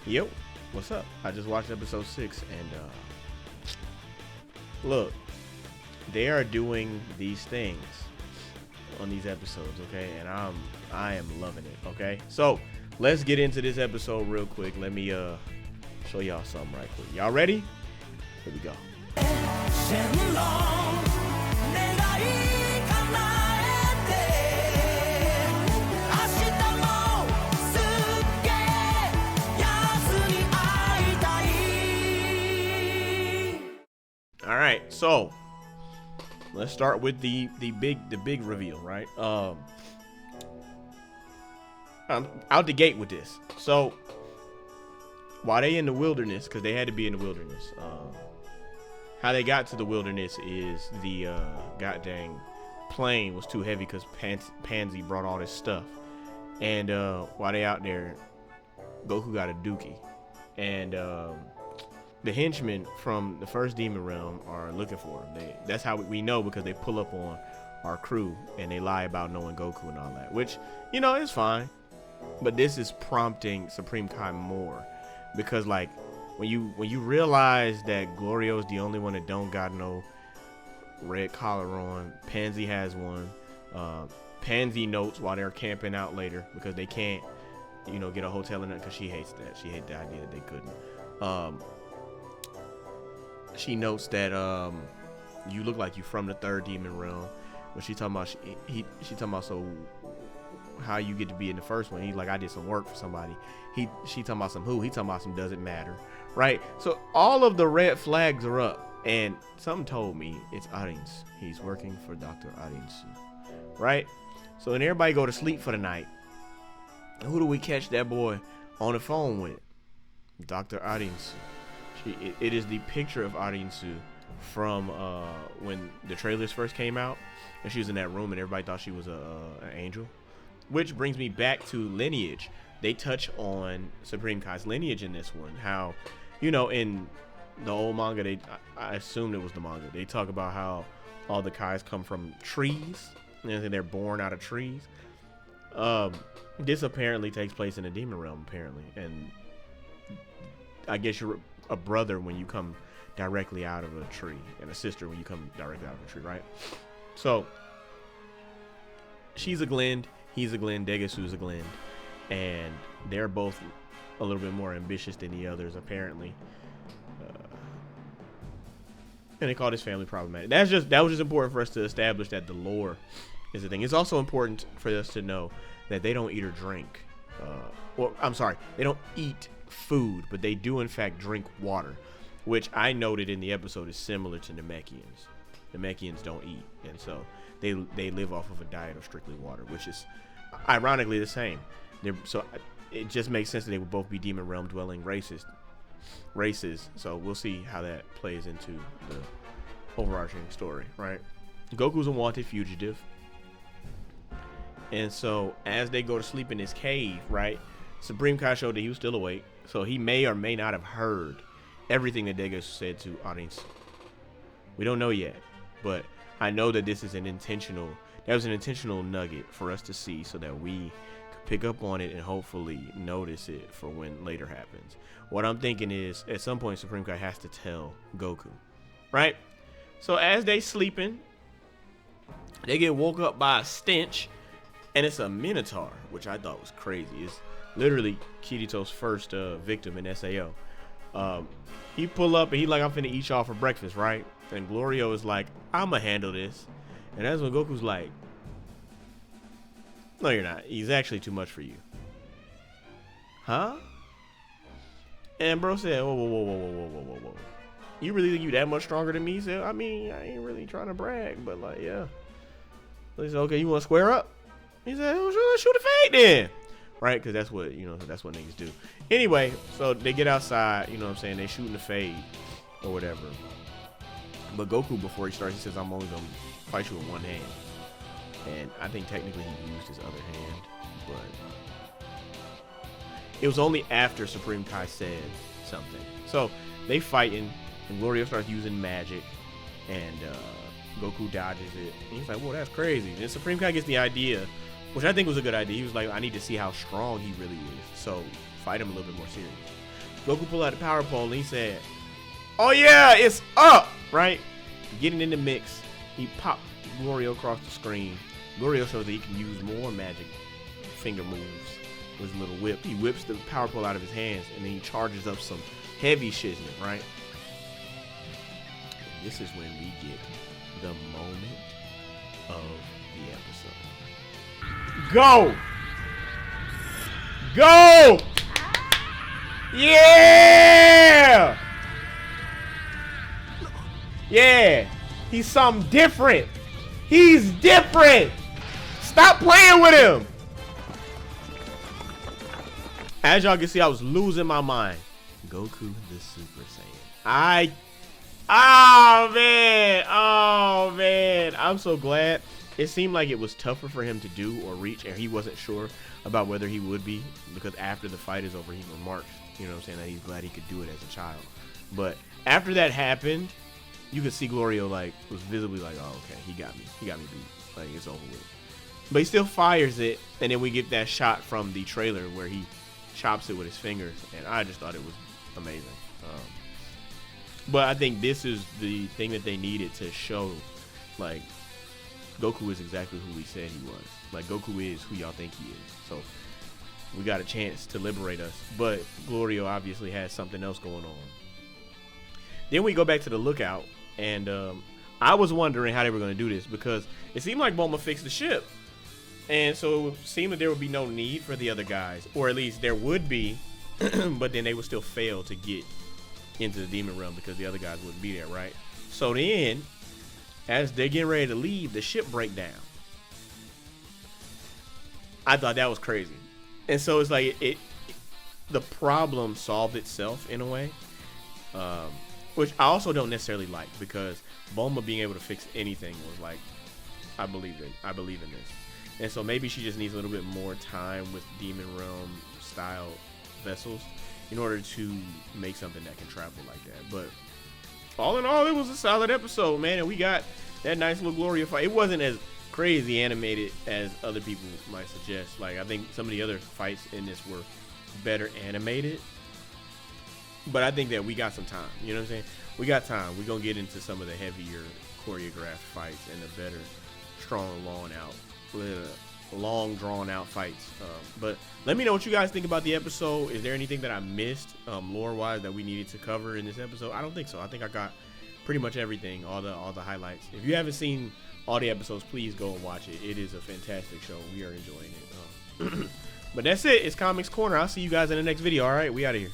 Yo, what's up? I just watched episode 6 and look, they are doing these things on these episodes, okay? And I am loving it, okay? So, let's get into this episode real quick. Let me show y'all something right quick. Y'all ready? Here we go. All right, so let's start with the big reveal, right? I'm out the gate with this. So while they in the wilderness, because they had to be in the wilderness, how they got to the wilderness is the goddamn plane was too heavy because Pansy brought all this stuff, and while they out there, Goku got a dookie, and the henchmen from the first demon realm are looking for him. That's how we know, because they pull up on our crew and they lie about knowing Goku and all that, which, you know, is fine. But this is prompting Supreme Kai more, because like when you realize that Glorio's the only one that don't got no red collar on, Pansy has one. Pansy notes while they're camping out later because they can't, you know, get a hotel in it because she hates that. She hates the idea that they couldn't. She notes that you look like you from the third demon realm. When she talking about she talking about, so how you get to be in the first one. He's like, I did some work for somebody. She talking about some who. He talking about some doesn't matter, right? So all of the red flags are up, and something told me it's Arins. He's working for Dr. Arins, right? So then everybody go to sleep for the night. Who do we catch that boy on the phone with? Dr. Arins. It is the picture of Arinsu from when the trailers first came out, and she was in that room and everybody thought she was an angel. Which brings me back to lineage. They touch on Supreme Kai's lineage in this one. How, you know, in the old manga, I assumed it was the manga, they talk about how all the Kais come from trees and they're born out of trees. This apparently takes place in the demon realm, apparently, and I guess you're a brother when you come directly out of a tree, and a sister when you come directly out of a tree, right? So she's a Glend, he's a Glend, Degasu's a Glend, and they're both a little bit more ambitious than the others, apparently. And they call this family problematic. That was just important for us to establish that the lore is a thing. It's also important for us to know that they don't eat or drink. They don't eat food, but they do in fact drink water, which I noted in the episode is similar to Namekians. Namekians don't eat, and so they live off of a diet of strictly water, which is ironically the same. So it just makes sense that they would both be demon realm dwelling races. So we'll see how that plays into the overarching story, right? Goku's a wanted fugitive, and so as they go to sleep in this cave, right, Supreme Kai showed that he was still awake, so he may or may not have heard everything that Degas said to Arins. We don't know yet, but I know that this is that was an intentional nugget for us to see, so that we could pick up on it and hopefully notice it for when later happens. What I'm thinking is, at some point, Supreme Kai has to tell Goku, right? So as they sleeping, they get woke up by a stench, and it's a Minotaur, which I thought was crazy. It's literally Kirito's first victim in SAO. He pull up and he like, I'm finna eat y'all for breakfast, right? And Glorio is like, I'ma handle this. And that's when Goku's like, no, you're not. He's actually too much for you. Huh? And bro said, whoa. You really think you that much stronger than me? He said, I mean, I ain't really trying to brag, but like, yeah. So he said, okay, you want to square up? He said, oh, shoot a fade then. Right? Because that's what, you know, that's what niggas do. Anyway, so they get outside, you know what I'm saying? They shooting the fade or whatever. But Goku, before he starts, he says, I'm only going to fight you with one hand. And I think technically he used his other hand, but it was only after Supreme Kai said something. So they fighting, and Glorio starts using magic, and Goku dodges it. And he's like, whoa, that's crazy. And Supreme Kai gets the idea, which I think was a good idea. He was like, I need to see how strong he really is, so fight him a little bit more serious. Goku pulled out the power pole and he said, "Oh yeah, it's up!" Right? Getting in the mix, he popped Glorio across the screen. Glorio shows that he can use more magic finger moves with his little whip. He whips the power pole out of his hands and then he charges up some heavy shiznit, right? And this is when we get the moment of the episode. Go! Go! Yeah! Yeah! He's something different. He's different. Stop playing with him. As y'all can see, I was losing my mind. Goku the Super Saiyan. Oh man, I'm so glad. It seemed like it was tougher for him to do or reach, and he wasn't sure about whether he would be, because after the fight is over, he remarked, you know what I'm saying, that he's glad he could do it as a child. But after that happened, you could see Glorio like was visibly like, oh okay, he got me beat, like it's over with. But he still fires it, and then we get that shot from the trailer where he chops it with his fingers, and I just thought it was amazing. But I think this is the thing that they needed to show, like, Goku is exactly who we said he was. Like, Goku is who y'all think he is. So we got a chance to liberate us, but Glorio obviously has something else going on. Then we go back to the lookout, and I was wondering how they were going to do this, because it seemed like Bulma fixed the ship, and so it would seem that there would be no need for the other guys, or at least there would be, but then they would still fail to get into the demon realm because the other guys wouldn't be there, right? So then, as they're getting ready to leave, the ship break down. I thought that was crazy, and so it's like the problem solved itself in a way, which I also don't necessarily like, because Bulma being able to fix anything was like, I believe in this, and so maybe she just needs a little bit more time with demon realm style vessels in order to make something that can travel like that. But all in all, it was a solid episode, man, and we got that nice little Gloria fight. It wasn't as crazy animated as other people might suggest. Like, I think some of the other fights in this were better animated, but I think that we got some time. You know what I'm saying? We got time. We're gonna get into some of the heavier choreographed fights and the better, strong, long drawn out fights. But let me know what you guys think about the episode. Is there anything that I missed lore wise that we needed to cover in this episode? I don't think so. I think I got pretty much everything, all the highlights. If you haven't seen all the episodes, please go and watch it. It is a fantastic show. We are enjoying it. But that's it. It's Comics Corner. I'll see you guys in the next video. All right, we out of here.